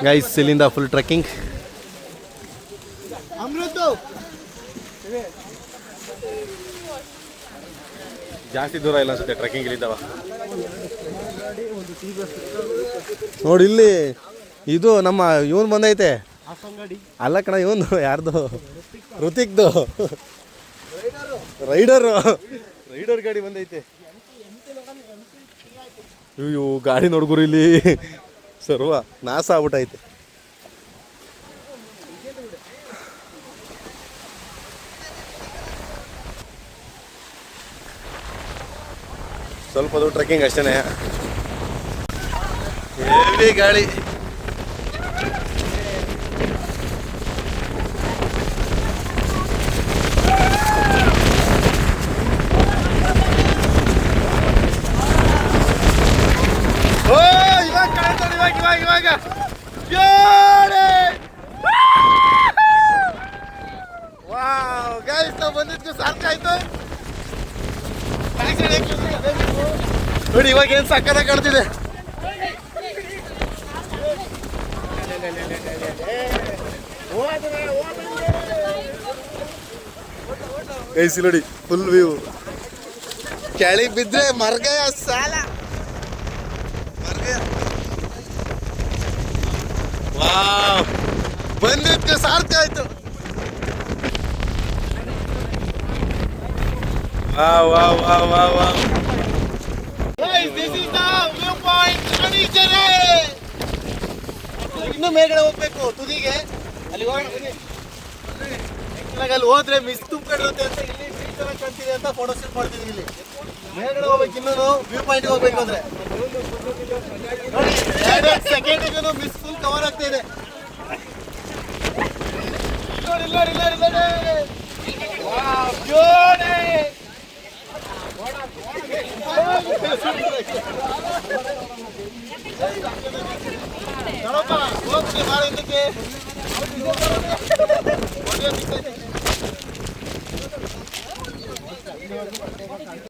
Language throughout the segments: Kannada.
ಗೈಸ್ ಇಲ್ಲಿಂದ ಫುಲ್ ಟ್ರೆಕ್ಕಿಂಗ್. ಜಾಸ್ತಿ ದೂರ ಇಲ್ಲ ಅನ್ಸುತ್ತೆ ಟ್ರೆಕ್ಕಿಂಗ್ ಇಲ್ಲಿದ್ದಾವ. ನೋಡಿ ಇಲ್ಲಿ ಇದು ನಮ್ಮ ಇವನ್ ಬಂದೈತೆ. ಅಲ್ಲ ಕಣ, ಇವನು ಯಾರ್ದು, ಋತಿಕ್ದು ರೈಡರ್ ಗಾಡಿ ಬಂದೈತೆ. ಅಯ್ಯೋ ಗಾಡಿ ನೋಡ್ಗುರು ಇಲ್ಲಿ ಸರ್ವ ನಾಶ ಆಗ್ಬಿಟ್ಟೈತೆ. ಸ್ವಲ್ಪ ಅದು ಟ್ರೆಕ್ಕಿಂಗ್ ಅಷ್ಟೇ. ಹೆವಿ ಗಾಳಿ. ಇವಾಗ ವಾವ್ ಗೈಸ್, ನಾವು ಬಂದಿದ್ದಕ್ಕೆ ಸಾಕಾಯ್ತು ನೋಡಿ. ಇವಾಗ ಏನು ಸಕ್ಕತ್ತಾಗಿ ಕಾಣ್ತಿದೆ. ಗೈಸ್ ನೋಡಿ ಫುಲ್ ವ್ಯೂ. ಕೆಳಗೆ ಬಿದ್ರೆ ಮರ್ಗಯ ಸಾಲ ಮರ್ಗಯ. ವಾವ್, ಬಂದಿದ್ದಕ್ಕೆ ಸಾರ್ಥಕ ಆಯ್ತು. Wow wow wow wow wow. ಇನ್ನು ಮೇಲ್ಗಡೆ ಹೋಗ್ಬೇಕು ತುದಿಗೆ. ಅಲ್ಲಿ ಅಲ್ಲಿ ಹೋದ್ರೆ ಮಿಸ್ ತುಂಬಿರುತ್ತೆ ಅಂತ ಇಲ್ಲಿ ಕಾಣ್ತಿದೆ ಅಂತ ಫೋಟೋ ಶೂಟ್ ಮಾಡ್ತಿದ್ವಿ. ಇಲ್ಲಿ ಮೇಲ್ಗಡೆ ಹೋಗ್ಬೇಕು, ಇನ್ನೂ ವ್ಯೂ ಪಾಯಿಂಟ್ ಹೋಗ್ಬೇಕು ಅಂದ್ರೆ ಸೆಕೆಂಡ್ ಮಿಸ್ ಫುಲ್ ಕವರ್ ಆಗ್ತಾ ಇದೆ.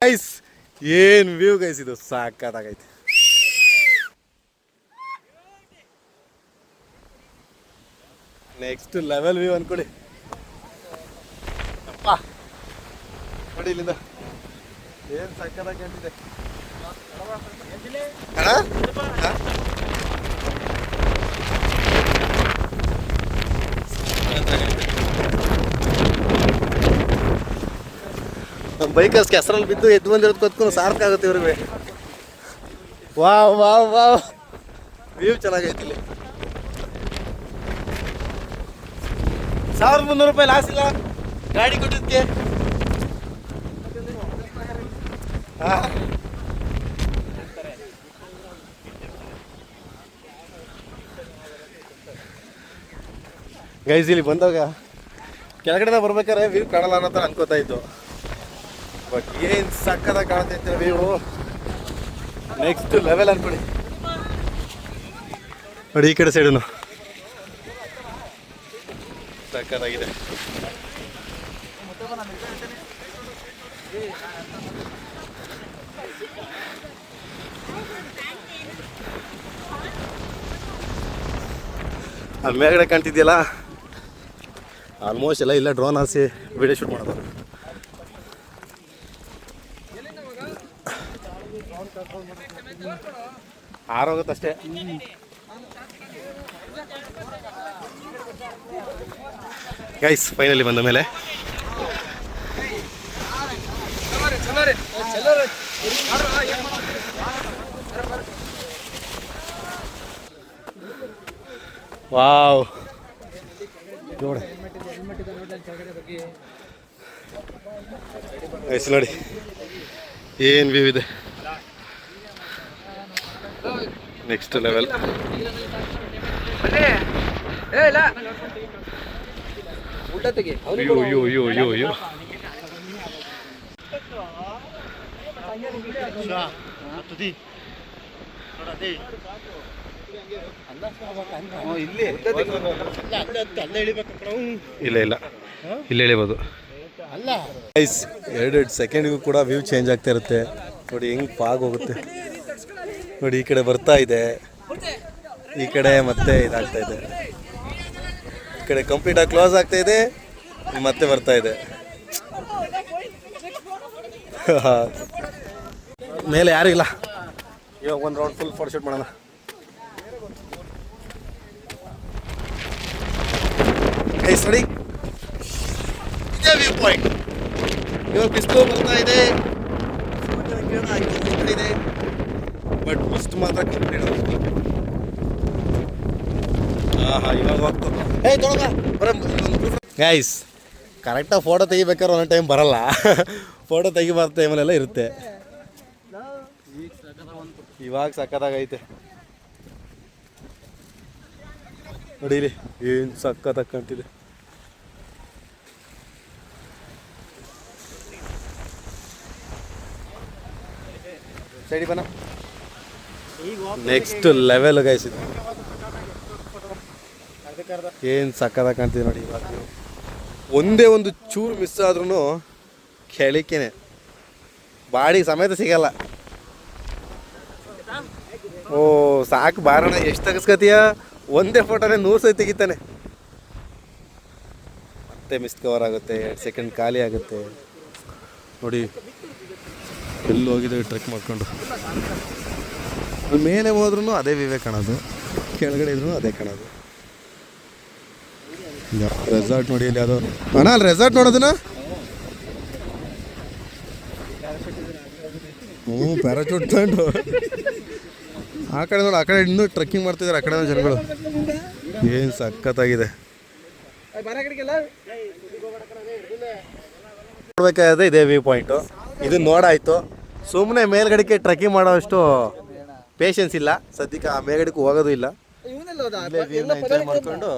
ಗೈಸ್ ಏನ್ ವ್ಯೂ ಗೈಸ್, ಇದು ಸಾಕಾಗೈತೆ. ನೆಕ್ಸ್ಟ್ ಲೆವೆಲ್ ವ್ಯೂ ಅನ್ಕೊಳ್ಳಿ. ಅಪ್ಪ ನೋಡಿ ಇಲ್ಲಿಂದ ಏನ್ ಸಕ್ಕತ್ತಾಗಿ ಕಾಣ್ತಿದೆ. ನಮ್ಮ ಬೈಕರ್ಸ್ ಕೆಸರಲ್ಲಿ ಬಿದ್ದು ಎದ್ದು ಬಂದಿರೋದು ಕೊತ್ಕೊಂಡು ಸಾರ್ಕಾಗುತ್ತೆ ಇವ್ರಿಗೆ. ವಾವ್ ವಾವ್ ವಾವ್, ವ್ಯೂ ಚೆನ್ನಾಗೈತಿ ಇಲ್ಲಿ. 1300 ರೂಪಾಯಿ ಲಾಸ್ ಇಲ್ಲ ಗಾಡಿ ಕೊಟ್ಟಿದ್ದಕ್ಕೆ. ಗೈಸ್ ಇಲ್ಲಿ ಬಂದಾಗ ಕೆಳಗಡೆ ಬರ್ಬೇಕಾದ್ರೆ ವ್ಯೂ ಕಾಣಲ್ಲ ಅನ್ನೋ ಥರ ಅನ್ಕೋತಾ ಇತ್ತು. ಬಟ್ ಏನು ಸಕ್ಕತ್ತಾಗಿ ಕಾಣ್ತೈತೆ ವ್ಯೂ. ನೆಕ್ಸ್ಟ್ ಲೆವೆಲ್ ಅನ್ಕೊಳ್ಳಿ. ನೋಡಿ ಈ ಕಡೆ ಸೈಡನು ಸಕ್ಕತ್ತಾಗಿದೆ. ಅಲ್ಲಿ ಮೇಲ್ಗಡೆ ಕಾಣ್ತಿದ್ಯಲ್ಲ, ಆಲ್ಮೋಸ್ಟ್ ಎಲ್ಲ ಇಲ್ಲ ಡ್ರೋನ್ ಹಾರಿಸಿ ವಿಡಿಯೋ ಶೂಟ್ ಮಾಡೋದು. ಆರೋಗುತ್ತಷ್ಟೇ. ಗೈಸ್ ಫೈನಲಿ ಬಂದ ಮೇಲೆ ವಾವ್ ನೋಡಿ ಗೈಸ್, ನೋಡಿ ಏನು ವ್ಯೂ ಇದೆ. Next level. ಇಲ್ಲ ಇಲ್ಲ ಇಲ್ಲಿ ಎಳಿಬೋದು. ಎರಡೆರಡು ಸೆಕೆಂಡ್ಗೂ ಕೂಡ ವ್ಯೂ ಚೇಂಜ್ ಆಗ್ತಾ ಇರುತ್ತೆ. ನೋಡಿ ಹೆಂಗೆ ಫಾಗ್ ಹೋಗುತ್ತೆ ನೋಡಿ, ಈ ಕಡೆ ಬರ್ತಾ ಇದೆ. ಈ ಕಡೆ ಮತ್ತೆ ಇದಾಗ್ತಾ ಇದೆ, ಈ ಕಡೆ ಕಂಪ್ಲೀಟಾಗಿ ಕ್ಲೋಸ್ ಆಗ್ತಾ ಇದೆ, ಮತ್ತೆ ಬರ್ತಾ ಇದೆ. ಮೇಲೆ ಯಾರು ಇಲ್ಲ. ಇವಾಗ ಒಂದು ರೌಂಡ್ ಫುಲ್ ಫೋಟೋ ಶೂಟ್ ಮಾಡೋಣ. ಗೈಸ್ ನೋಡಿ, ಇದೇ ವ್ಯೂ ಪಾಯಿಂಟ್. ಇವಾಗ ಬಿಸಿಲು ಬರ್ತಾ ಇದೆ, ಇದೆ, ಬಟ್ ಮಿಸ್ಟ್ ಮಾತ್ರ ಕಂಪ್ಲೀಟ್. ಇವಾಗ ಗೈಸ್ ಕರೆಕ್ಟಾಗಿ ಫೋಟೋ ತೆಗಿಬೇಕಾದ್ರೆ ಒಂದೊಂದು ಟೈಮ್ ಬರಲ್ಲ. ಫೋಟೋ ತೆಗಿಬಾರ್ದ ಟೈಮಲ್ಲೆಲ್ಲ ಇರುತ್ತೆ. ಇವಾಗ ಸಕ್ಕತ್ತಾಗೈತೆ ನೋಡಿಲಿ, ಏನು ಸಕ್ಕತ್ತಾಗಿ ಕಾಣ್ತಿದೆ. ಸೈಡಿ ಬನ್ನ. ನೆಕ್ಸ್ಟ್ ಲೆವೆಲ್ ಗೈಸ್ ಇದು. ಏನು ಸಕ್ಕತ್ತಾಗಿ ಕಾಣ್ತಿದೆ ನೋಡಿ. ಇವಾಗ ಒಂದೇ ಒಂದು ಚೂರು ಮಿಸ್ ಆದ್ರೂ ಕೆಳಕ್ಕೇನೆ ಬಾಡಿ ಸಮೇತ ಸಿಗಲ್ಲ. ಓ ಸಾಕು ಬಾರಣ, ಎಷ್ಟು ತೆಗಿಸ್ಕತೀಯ? ಒಂದೇ ಫೋಟೋನೇ 100 ಸತಿ ತೆಗಿತಾನೆ. ಮತ್ತೆ ಮಿಸ್ ಕವರ್ ಆಗುತ್ತೆ, 2 ಸೆಕೆಂಡ್ ಖಾಲಿ ಆಗುತ್ತೆ ನೋಡಿ. ಎಲ್ಲಿ ಹೋಗಿದ್ದೇವೆ ಟ್ರೆಕ್ ಮಾಡ್ಕೊಂಡು. ಮೇಲೆ ಹೋದ್ರೂ ಅದೇ ವಿವೇ ಕಾಣೋದು, ಕೆಳಗಡೆ ಇದ್ರೂ ಅದೇ ಕಾಣೋದು. ರೆಸಾರ್ಟ್ ನೋಡಿ, ಇಲ್ಲಿ ಅದು ಅಣ್ಣ ಅಲ್ಲಿ ರೆಸಾರ್ಟ್ ನೋಡೋದನ್ನ. ಪ್ಯಾರಾಚೂಟ್ ತಗೊಂಡು ಆ ಕಡೆ ನೋಡಿ, ಆ ಕಡೆ ಇನ್ನೂ ಟ್ರೆಕ್ಕಿಂಗ್ ಮಾಡ್ತಿದ್ದಾರೆ ಆ ಕಡೆ ಜನಗಳು. ಏನು ಸಖತ್ತಾಗಿದೆ. ನೋಡ್ಬೇಕಾದ್ರೆ ಇದೇ ವ್ಯೂ ಪಾಯಿಂಟು. ಇದು ನೋಡಾಯ್ತು. ಸುಮ್ಮನೆ ಮೇಲ್ಗಡೆಗೆ ಟ್ರೆಕ್ಕಿಂಗ್ ಮಾಡೋಷ್ಟು ಪೇಷನ್ಸ್ ಇಲ್ಲ ಸದ್ಯಕ್ಕೆ. ಆ ಮೇಲ್ಗಡೆಗೆ ಹೋಗೋದು ಇಲ್ಲ. ಎಂಜಾಯ್ ಮಾಡ್ಕೊಂಡು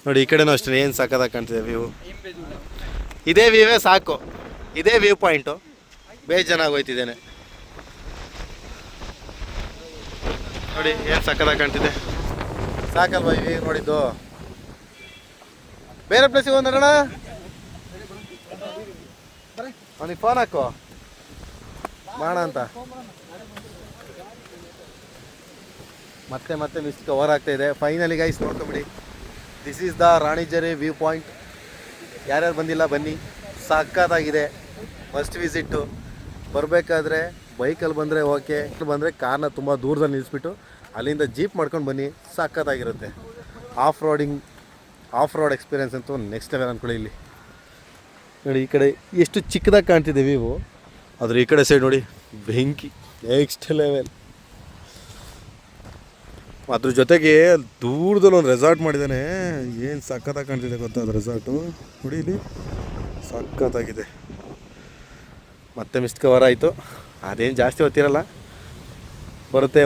ನೋಡಿ. ಈ ಕಡೆನೂ ಅಷ್ಟೇ ಏನು ಸಕ್ಕತ್ತಾಗಿ ಕಾಣ್ತಿದೆ ವ್ಯೂ. ಇದೇ ವ್ಯೂವೇ ಸಾಕು, ಇದೇ ವ್ಯೂ ಪಾಯಿಂಟು. ಬೇಜಾನಾಗಿ ಹೋಯ್ತಿದ್ದೇನೆ ನೋಡಿ, ಏನು ಸಕ್ಕತ್ತಾಗಿ ಕಾಣ್ತಿದೆ. ಸಾಕಲ್ವಾ ಈ ವ್ಯೂ ನೋಡಿದ್ದು? ಬೇರೆ ಪ್ಲೇಸಿಗೆ ಹೋಗೋಣ. ಅವನಿಗೆ ಫೋನ್ ಹಾಕು ಮಾಡ ಅಂತ. ಮತ್ತೆ ಮತ್ತೆ ಮಿಸ್ ಕವರ್ ಆಗ್ತಾ ಇದೆ. ಫೈನಲಿ ಗೈಸ್ ನೋಡ್ಕೊಂಬಿಡಿ, this is the Ranijeri view point. ಯಾರ್ಯಾರು ಬಂದಿಲ್ಲ ಬನ್ನಿ, ಸಕ್ಕತ್ತಾಗಿದೆ, ಮಸ್ಟ್ ವಿಸಿಟ್ಟು. ಬರಬೇಕಾದ್ರೆ ಬೈಕಲ್ಲಿ ಬಂದರೆ ಓಕೆ, ಬಂದರೆ ಕಾರ್ನ ತುಂಬ ದೂರದಲ್ಲಿ ನಿಲ್ಲಿಸ್ಬಿಟ್ಟು ಅಲ್ಲಿಂದ ಜೀಪ್ ಮಾಡ್ಕೊಂಡು ಬನ್ನಿ, ಸಕ್ಕತ್ತಾಗಿರುತ್ತೆ. ಆಫ್ ರೋಡ್ ಎಕ್ಸ್ಪೀರಿಯೆನ್ಸ್ ಅಂತೂ ನೆಕ್ಸ್ಟ್ ಲೆವೆಲ್ ಅಂದ್ಕೊಳ್ಳಿ. ಇಲ್ಲಿ ನೋಡಿ, ಈ ಕಡೆ ಎಷ್ಟು ಚಿಕ್ಕದಾಗಿ ಕಾಣ್ತಿದೆ ವ್ಯೂ, ಆದರೆ ಈ ಕಡೆ ಸೈಡ್ ನೋಡಿ ಬೆಂಕಿ, ನೆಕ್ಸ್ಟ್ ಲೆವೆಲ್. ಅದ್ರ ಜೊತೆಗೆ ದೂರದಲ್ಲಿ ಒಂದು ರೆಸಾರ್ಟ್ ಮಾಡಿದ್ದಾನೆ. ಏನು ಸಕ್ಕತ್ತಾಗಿ ಕಾಣ್ತಿದೆ ಗೊತ್ತಾ ಅದು ರೆಸಾರ್ಟು ನೋಡಿ, ಇಲ್ಲಿ ಸಕ್ಕತ್ತಾಗಿದೆ. ಮತ್ತೆ ಮಿಸ್ಟ್ ಕವರ್ ಆಯಿತು. ಅದೇನು ಜಾಸ್ತಿ ಹೊತ್ತಿರಲ್ಲ, ಬರುತ್ತೆ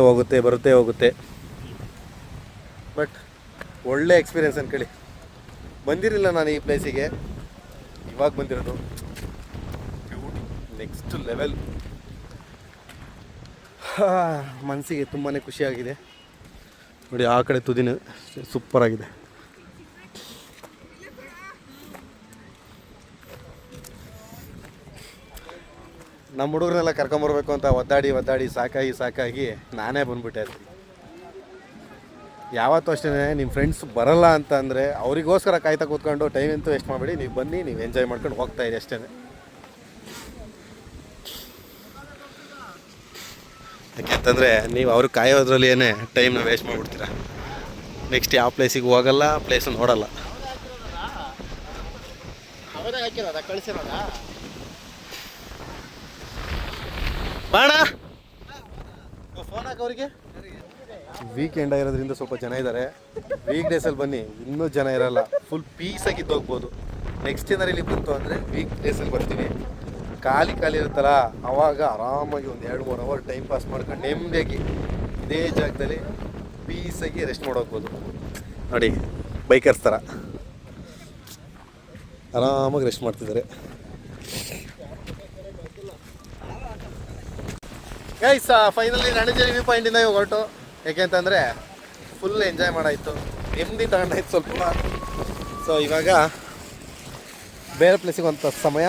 ಹೋಗುತ್ತೆ. ಬಟ್ ಒಳ್ಳೆ ಎಕ್ಸ್ಪೀರಿಯೆನ್ಸ್ ಅನ್ಕೊಳ್ಳಿ. ಬಂದಿರಲಿಲ್ಲ ನಾನು ಈ ಪ್ಲೇಸಿಗೆ, ಇವಾಗ ಬಂದಿರೋದು. Next level. ಮನಸ್ಸಿಗೆ ತುಂಬಾ ಖುಷಿಯಾಗಿದೆ ನೋಡಿ. ಆ ಕಡೆ ತುದಿನ ಸೂಪರಾಗಿದೆ. ನಮ್ಮ ಹುಡುಗರನ್ನೆಲ್ಲ ಕರ್ಕೊಂಬರ್ಬೇಕು ಅಂತ ಒದ್ದಾಡಿ ಸಾಕಾಗಿ ನಾನೇ ಬಂದ್ಬಿಟ್ಟೆ. ಯಾವತ್ತೂ ಅಷ್ಟೇ, ನಿಮ್ಮ ಫ್ರೆಂಡ್ಸ್ ಬರಲ್ಲ ಅಂತ ಅಂದರೆ ಅವರಿಗೋಸ್ಕರ ಕಾಯ್ತಾ ಕೂತ್ಕೊಂಡು ಟೈಮ್ ಅಂತೂ ವೇಸ್ಟ್ ಮಾಡಬೇಡಿ. ನೀವು ಬನ್ನಿ, ನೀವು ಎಂಜಾಯ್ ಮಾಡ್ಕೊಂಡು ಹೋಗ್ತಾ ಇರಿ ಅಷ್ಟೇ. ಯಾಕೆಂತಂದರೆ ನೀವು ಅವ್ರಿಗೆ ಕಾಯೋದ್ರಲ್ಲಿ ಏನೇ ಟೈಮ್ನ ವೇಸ್ಟ್ ಮಾಡಿಬಿಡ್ತೀರ. ನೆಕ್ಸ್ಟ್ ಯಾವ ಪ್ಲೇಸಿಗೆ ಹೋಗಲ್ಲ, ಪ್ಲೇಸ್ ನೋಡಲ್ಲ. ಬಾಣ ಫೋನ್ ಹಾಕ ಅವರಿಗೆ. ವೀಕೆಂಡ್ ಆಗಿರೋದ್ರಿಂದ ಸ್ವಲ್ಪ ಜನ ಇದ್ದಾರೆ. ವೀಕ್ ಡೇಸಲ್ಲಿ ಬನ್ನಿ, ಇನ್ನೂ ಜನ ಇರಲ್ಲ, ಫುಲ್ ಪೀಸಾಗಿದ್ದು ಹೋಗ್ಬೋದು. ನೆಕ್ಸ್ಟ್ ಏನಾರು ಇಲ್ಲಿ ಬಂತು ಅಂದರೆ ವೀಕ್ ಡೇಸಲ್ಲಿ ಬರ್ತೀವಿ, ಖಾಲಿ ಇರುತ್ತಲ್ಲ, ಆವಾಗ ಆರಾಮಾಗಿ ಒಂದು 2-3 ಅವರ್ ಟೈಮ್ ಪಾಸ್ ಮಾಡ್ಕೊಂಡು ನೆಮ್ಮದಿಯಾಗಿ ಇದೇ ಜಾಗದಲ್ಲಿ ಪೀಸಾಗಿ ರೆಸ್ಟ್ ಮಾಡೋಗ್ಬೋದು ನೋಡಿ. ಬೈಕರ್ಸ್ ಥರ ಆರಾಮಾಗಿ ರೆಸ್ಟ್ ಮಾಡ್ತಿದ್ದಾರೆ. ಗೈಸ್ ಫೈನಲಿ ರಾಣಿಜೆರಿ ವ್ಯೂ ಪಾಯಿಂಟಿಂದ ಇವಾಗ ಹೊರಟು. ಯಾಕೆಂತಂದರೆ ಫುಲ್ ಎಂಜಾಯ್ ಮಾಡಾಯಿತು, ನೆಮ್ಮದಿ ತಗೊಂಡಾಯ್ತು ಸ್ವಲ್ಪ. ಸೊ ಇವಾಗ ಬೇರೆ ಪ್ಲೇಸಿಗೆ ಅಂತ ಸಮಯ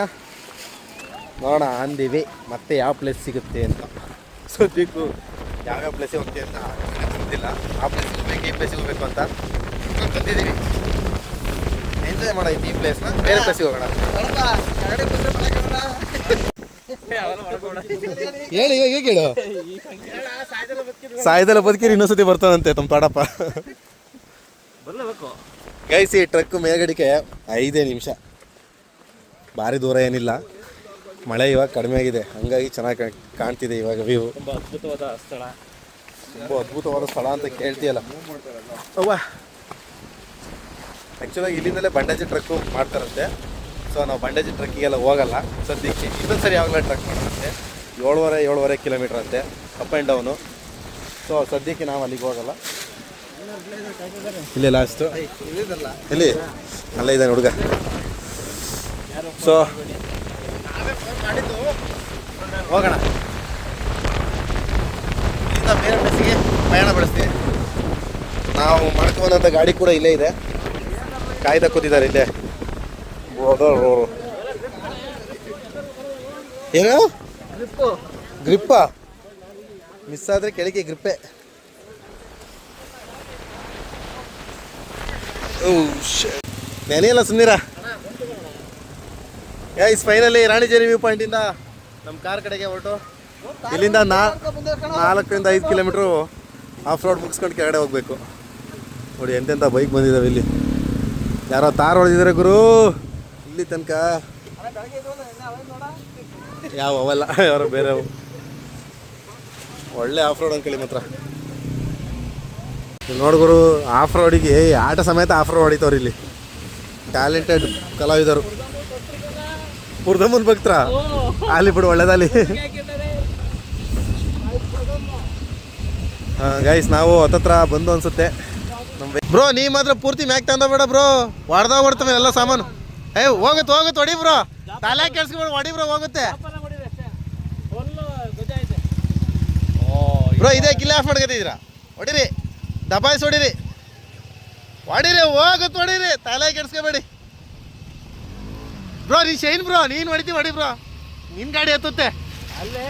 ನೋಡೋಣ ಅಂದಿವಿ, ಮತ್ತೆ ಯಾವ ಪ್ಲೇಸ್ ಸಿಗುತ್ತೆ ಅಂತ. ಸದ್ಯಕ್ಕೂ ಯಾವ್ಯಾವ ಪ್ಲೇಸಿಗೆ ಹೋಗ್ತೀವಿ ಅಂತ ಗೊತ್ತಿಲ್ಲ. ಆ ಪ್ಲೇಸಿಗೆ ಹೋಗ್ಬೇಕು, ಈ ಪ್ಲೇಸಿಗೆ ಹೋಗ್ಬೇಕು ಅಂತ ಬಂದಿದ್ದೀವಿ. ಎಂಜಾಯ್ ಮಾಡೈತಿ ಈ ಪ್ಲೇಸ್ನ. ಬೇರೆ ಪ್ಲೇಸಿಗೆ ಹೋಗೋಣ. ಹೇಳಿ ಹೇಗೆ ಹೇಳು. ಸಾಯ್ದೆಲ್ಲ ಬದುಕಿರಿ ಇನ್ನೊಂದ್ಸತಿ ಬರ್ತಾನಂತೆ ತಮ್ಮ ತಾಡಪ್ಪ. ಗೈಸ್ ಈ ಟ್ರಕ್ ಮೇಲ್ಗಡಿಕೆ 5 ನಿಮಿಷ, ಭಾರಿ ದೂರ ಏನಿಲ್ಲ. ಮಳೆ ಇವಾಗ ಕಡಿಮೆ ಆಗಿದೆ, ಹಂಗಾಗಿ ಚೆನ್ನಾಗಿ ಕಾಣ್ತಿದೆ ಇವಾಗ ವ್ಯೂ. ತುಂಬ ಅದ್ಭುತವಾದ ಸ್ಥಳ ಅಂತ ಕೇಳ್ತೀಯಲ್ಲ ಅವ್ವ. ಆ್ಯಕ್ಚುಲಾಗಿ ಇಲ್ಲಿಂದಲೇ ಬಂಡಾಜಿ ಟ್ರಕ್ಕು ಮಾಡ್ತಾರಂತೆ. ಸೊ ನಾವು ಬಂಡಾಜಿ ಟ್ರಕ್ಕಿಗೆಲ್ಲ ಹೋಗಲ್ಲ ಸದ್ಯಕ್ಕೆ. ಇನ್ನೊಂದು ಸರಿ ಯಾವಾಗಲೇ ಟ್ರಕ್ ಮಾಡೋದಂತೆ. 7.5 ಕಿಲೋಮೀಟ್ರ್ ಅಂತೆ ಅಪ್ ಆ್ಯಂಡ್ ಡೌನು. ಸೊ ಸದ್ಯಕ್ಕೆ ನಾವು ಅಲ್ಲಿಗೆ ಹೋಗಲ್ಲ. ಇಲ್ಲೇ ಲಾಸ್ಟು ಇಲ್ಲಿ ಅಲ್ಲ ಇದ್ದಾನೆ ಹುಡುಗ. ಸೊ ಹೋಗೋಣ. ಇಲ್ಲಿಂದ ಬೇರೆ ಪ್ಲೇಸಿಗೆ ಪ್ರಯಾಣ ಬೆಳೆಸ್ತೀವಿ. ನಾವು ಮಾಡ್ಕೊಂಬಂದಂಥ ಗಾಡಿ ಕೂಡ ಇಲ್ಲೇ ಇದೆ, ಕಾಯ್ದ ಕೂತಿದ್ದಾರೆ ಇಲ್ಲೇ. ಏನು ಗ್ರಿಪ್ಪ ಮಿಸ್ ಆದರೆ ಕೆಳಗೆ ಗ್ರಿಪ್ಪೆ. ನೆನೆಯಲ್ಲ ಸುಮ್ಮನಿರ. ಗೈಸ್ ಫೈನಲಿ ರಾಣಿಜೇರಿ ವ್ಯೂ ಪಾಯಿಂಟಿಂದ ನಮ್ಮ ಕಾರ್ ಕಡೆಗೆ ಹೊರಟು ಇಲ್ಲಿಂದ 4 5 ಕಿಲೋಮೀಟ್ರು ಆಫ್ ರೋಡ್ ಮುಗಿಸ್ಕೊಂಡು ಕೆಳಗಡೆ ಹೋಗ್ಬೇಕು. ನೋಡಿ ಎಂತೆಂಥ ಬೈಕ್ ಬಂದಿದ್ದಾವೆ ಇಲ್ಲಿ. ಯಾರೋ ತಾರ್ ಹೊಡೆದಿದ್ದಾರೆ ಗುರು ಇಲ್ಲಿ ತನಕ. ಯಾವ ಅವಲ್ಲ, ಯಾರೋ ಬೇರೆ. ಒಳ್ಳೆ ಆಫ್ ರೋಡ್ ಅಂಕಳಿ ಮಾತ್ರ. ನೋಡ್ಗುರು ಆಫ್ ರೋಡಿಗೆ ಆಟ ಸಮೇತ ಆಫ್ ರೋಡ್ ಹೊಡಿತವ್ರು ಇಲ್ಲಿ. ಟ್ಯಾಲೆಂಟೆಡ್ ಕಲಾವಿದರು. ಪುರ್ದಮ್ಮನ ಭಕ್ತರ ಅಲ್ಲಿ ಬಿಡು, ಒಳ್ಳೇದಲ್ಲಿ. ಗೈಸ್ ನಾವು ಹತ್ತತ್ರ ಬಂದು ಅನ್ಸುತ್ತೆ. ಬ್ರೋ ನೀ ಮಾತ್ರ ಪೂರ್ತಿ ಮ್ಯಾಕ್ ತಂದಬೇಡ ಬ್ರೋ, ಹೊಡೆದಾಗ ಹೊಡ್ತವೆ ಎಲ್ಲ ಸಾಮಾನು. ಹೋಗುತ್ತೆ ಹೊಡಿ ಬ್ರೋ, ತಲೆ ಕೆಡ್ಸ್ಕೊಬೇಡ, ಹೊಡಿ ಬ್ರೋ ಹೋಗುತ್ತೆ ಬ್ರೋ. ಇದೇ ಕಿಲ್ಲ ಆಫ್ ಮಾಡ್ಕೊತಿದ್ದೀರಾ, ಹೊಡಿರಿ ದಬಾಯಿಸಿ ಹೊಡಿರಿ ಹೋಗುತ್ತೆ ಹೊಡಿರಿ, ತಲೆ ಕೆಡ್ಸ್ಕೊಬೇಡಿ ಬ್ರೋ. ನೀ ಶೈನ್ ಬ್ರೋ, ನೀನು ಹೊಡಿತೀವಿ ಹೊಡಿ ಬ್ರೋ, ನಿನ್ನ ಗಾಡಿ ಹತ್ತುತ್ತೆ ಅಲ್ಲೇ.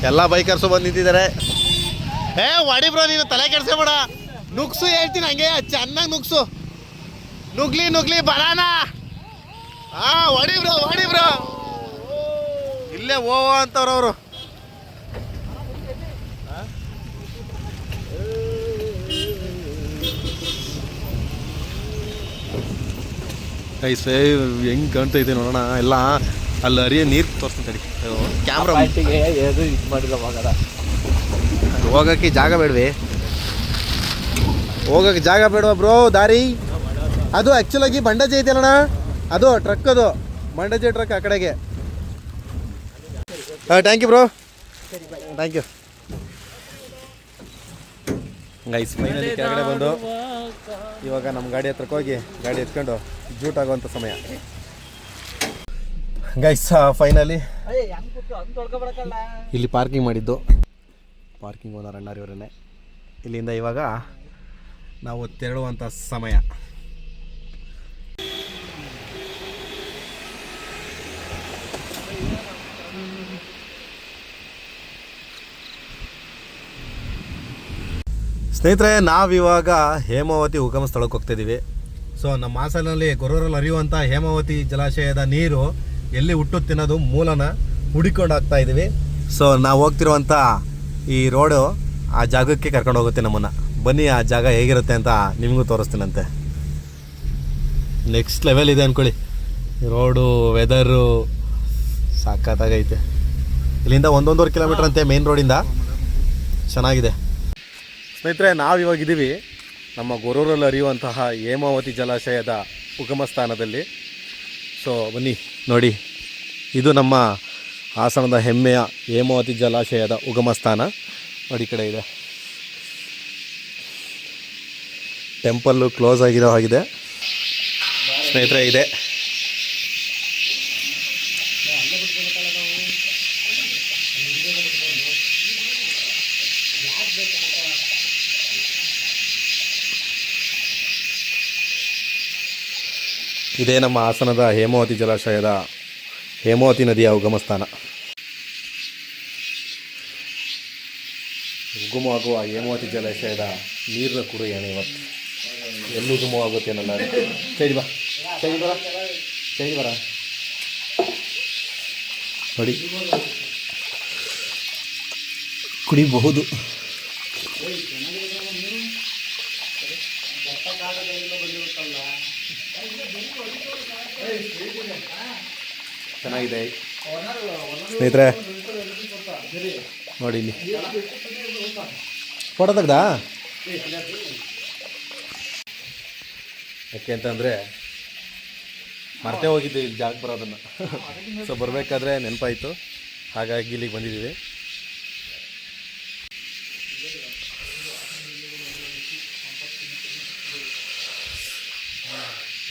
ಎಲ್ಲ ಬೈಕರ್ಸು ಬಂದು ನಿಂತಿದ್ದಾರೆ. ಹೊಡಿ ಬ್ರೋ, ನೀನು ತಲೆ ಕೆಡ್ಸ್ಕೊಬೇಡ. ನುಗ್ಸು ಹೇಳ್ತೀನಿ ಹಂಗೆ ಚೆನ್ನಾಗಿ ನುಗ್ಸು. ನುಗ್ಲಿ ಬರಾನ. ಹೊಡಿ ಬ್ರೋ. ಇಲ್ಲೇ ಅಂತವ್ರು ಅವರು. ಹೆಂಗ್ ಕಾಣ್ತಾ ಇದೆ ನೋಡೋಣ. ಎಲ್ಲ ಅಲ್ಲಿ ಹರಿಯ ನೀರು ತೋರಿಸ್ತೀನಿ ಕ್ಯಾಮ್ರಾ. ಹೋಗಕ್ಕೆ ಜಾಗ ಬೇಡವೆ? ಹೋಗಕ್ಕೆ ಜಾಗ ಬೇಡವಾ ಬ್ರೋ? ದಾರಿ ಅದು ಆ್ಯಕ್ಚುಲಾಗಿ ಬಂಡಾಜಿ ಐತೆಲ್ಲಣ್ಣ, ಅದು ಟ್ರಕ್, ಅದು ಬಂಡಾಜಿ ಟ್ರಕ್ ಆ ಕಡೆಗೆ. Thank you bro, thank you. Guys finally ಕೆಳಗಡೆ ಬಂದು ಇವಾಗ ನಮ್ಮ ಗಾಡಿ ಹತ್ರಕ್ಕೆ ಹೋಗಿ ಗಾಡಿ ಎತ್ಕೊಂಡು ಜೂಟ್ ಆಗುವಂಥ ಸಮಯ. ಗೈಸ್ ಫೈನಲಿ ಇಲ್ಲಿ ಪಾರ್ಕಿಂಗ್ ಮಾಡಿದ್ದು, ಪಾರ್ಕಿಂಗ್ ಓನರ್ ಅಣ್ಣಾರಿಯವರನ್ನೇ. ಇಲ್ಲಿಂದ ಇವಾಗ ನಾವು ತೆರಳುವಂಥ ಸಮಯ. ಸ್ನೇಹಿತರೆ ನಾವಿವಾಗ ಹೇಮಾವತಿ ಉಗಮ ಸ್ಥಳಕ್ಕೆ ಹೋಗ್ತಿದ್ದೀವಿ. ಸೊ ನಮ್ಮ ಹಾಸನಲ್ಲಿ ಗೊರೂರಲ್ಲಿ ಹರಿಯುವಂಥ ಹೇಮಾವತಿ ಜಲಾಶಯದ ನೀರು ಎಲ್ಲಿ ಹುಟ್ಟುತ್ತೆ ಅನ್ನೋದು ಮೂಲನ ಹುಡುಕೊಂಡು ಹೋಗ್ತಾ ಇದ್ದೀವಿ. ಸೊ ನಾವು ಹೋಗ್ತಿರುವಂಥ ಈ ರೋಡು ಆ ಜಾಗಕ್ಕೆ ಕರ್ಕೊಂಡು ಹೋಗುತ್ತೆ ನಮ್ಮನ್ನು. ಬನ್ನಿ ಆ ಜಾಗ ಹೇಗಿರುತ್ತೆ ಅಂತ ನಿಮಗೂ ತೋರಿಸ್ತೀನಂತೆ. ನೆಕ್ಸ್ಟ್ ಲೆವೆಲ್ ಇದೆ ಅಂದ್ಕೊಳ್ಳಿ, ರೋಡು ವೆದರು ಸಾಕಾಗೈತೆ. ಇಲ್ಲಿಂದ 1.5 ಕಿಲೋಮೀಟ್ರ್ ಅಂತೆ ಮೇನ್ ರೋಡಿಂದ. ಚೆನ್ನಾಗಿದೆ ಸ್ನೇಹಿತರೆ. ನಾವಿವಾಗಿದ್ದೀವಿ ನಮ್ಮ ಗೊರೂರಲ್ಲಿ ಹರಿಯುವಂತಹ ಹೇಮಾವತಿ ಜಲಾಶಯದ ಉಗಮ ಸ್ಥಾನದಲ್ಲಿ. ಸೊ ಬನ್ನಿ ನೋಡಿ, ಇದು ನಮ್ಮ ಹಾಸನದ ಹೆಮ್ಮೆಯ ಹೇಮಾವತಿ ಜಲಾಶಯದ ಉಗಮ ಸ್ಥಾನ. ನೋಡಿ ಕಡೆ ಇದೆ ಟೆಂಪಲ್ಲು, ಕ್ಲೋಸ್ ಆಗಿರೋ ಹಾಗಿದೆ ಸ್ನೇಹಿತರೆ. ಇದೆ ಇದೇ ನಮ್ಮ ಹಾಸನದ ಹೇಮಾವತಿ ಜಲಾಶಯದ ಹೇಮಾವತಿ ನದಿಯ ಉಗಮಸ್ಥಾನ. ಉಗಮವಾಗುವ ಹೇಮಾವತಿ ಜಲಾಶಯದ ನೀರಿನ ಕುರು ಏನು ಇವತ್ತು ಎಲ್ಲಿ ಉಗಮವಾಗುತ್ತೇನಲ್ಲ. ಸೈಡಿ ಬಾ, ಸೈಡಿ ಬರ, ಸೈಡಿ ಬರ ನೋಡಿ, ಕುಡಿಬಹುದು. ಚೆನ್ನಾಗಿದೆ ಸ್ನೇಹಿತರೆ, ನೋಡಿ ಇಲ್ಲಿ ಫೋಟೋ ತೆಗ್ದಾ. ಯಾಕೆ ಅಂತಂದರೆ ಮರ್ತೇ ಹೋಗಿದ್ದೆ ಇಲ್ಲಿ ಜಾಗ ಬರೋದನ್ನು. ಸೊ ಬರಬೇಕಾದ್ರೆ ನೆನಪಾಯಿತು, ಹಾಗಾಗಿ ಇಲ್ಲಿಗೆ ಬಂದಿದ್ದೀವಿ.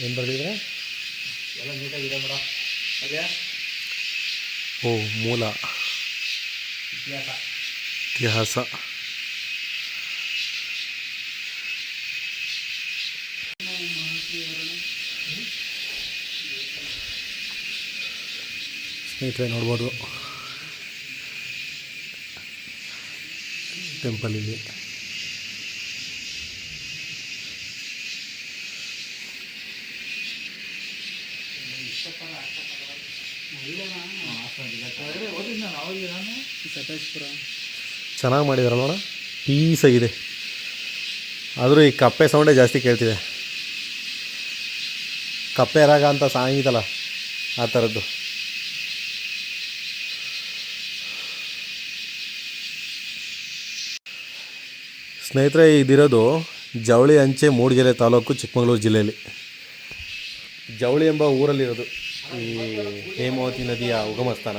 ಏನು ಬರೆದಿದ್ರೆ ಎಲ್ಲ ನೀಟಾಗಿದೆ ಮೇಡಮ್. ಓ ಮೂಲ ಇತಿಹಾಸ. ಸ್ನೇಹಿತರೆ ನೋಡ್ಬೋದು ಟೆಂಪಲ್ ಇಲ್ಲಿ. ಚೆನ್ನಾಗಿ ಮಾಡಿದಾರಲ್ಲ ನೋಡ, ಪೀಸಾಗಿದೆ. ಆದರೂ ಈ ಕಪ್ಪೆ ಸೌಂಡೇ ಜಾಸ್ತಿ ಕೇಳ್ತಿದೆ. ಕಪ್ಪೆ ರಾಗ ಅಂತ ಸಾಂಗಿದಲ್ಲ ಆ ಥರದ್ದು. ಸ್ನೇಹಿತರೆ, ಇದಿರೋದು ಜವಳಿ ಅಂಚೆ ಮೂಡಿಗೆರೆ ತಾಲೂಕು, ಚಿಕ್ಕಮಗಳೂರು ಜಿಲ್ಲೆಯಲ್ಲಿ. ಜವಳಿ ಎಂಬ ಊರಲ್ಲಿರೋದು ಈ ಹೇಮಾವತಿ ನದಿಯ ಉಗಮ ಸ್ಥಾನ.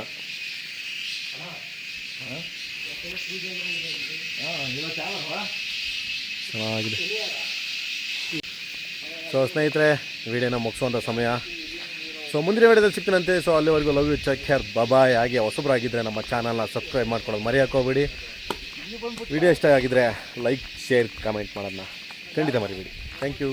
ಚೆನ್ನಾಗಿದೆ. ಸೊ ಸ್ನೇಹಿತರೆ, ವಿಡಿಯೋನ ಮುಗಿಸುವಂಥ ಸಮಯ. ಸೊ ಮುಂದಿನ ವಿಡಿಯೋದಲ್ಲಿ ಸಿಗ್ತೀನಂತೆ. ಸೊ ಅಲ್ಲಿವರೆಗೂ ಲವ್ ಯು, ಟೇಕ್ ಕೇರ್, ಬಾಯ್. ಹಾಗೆ ಹೊಸಬರಾಗಿದ್ದರೆ ನಮ್ಮ ಚಾನಲ್ನ ಸಬ್ಸ್ಕ್ರೈಬ್ ಮಾಡ್ಕೊಳ್ಳೋದು ಮರೆಯೋಕೋಬೇಡಿ. ವಿಡಿಯೋ ಇಷ್ಟ ಆಗಿದ್ದರೆ ಲೈಕ್, ಶೇರ್, ಕಮೆಂಟ್ ಮಾಡೋದನ್ನ ಖಂಡಿತ ಮರಿಬೇಡಿ. Thank you.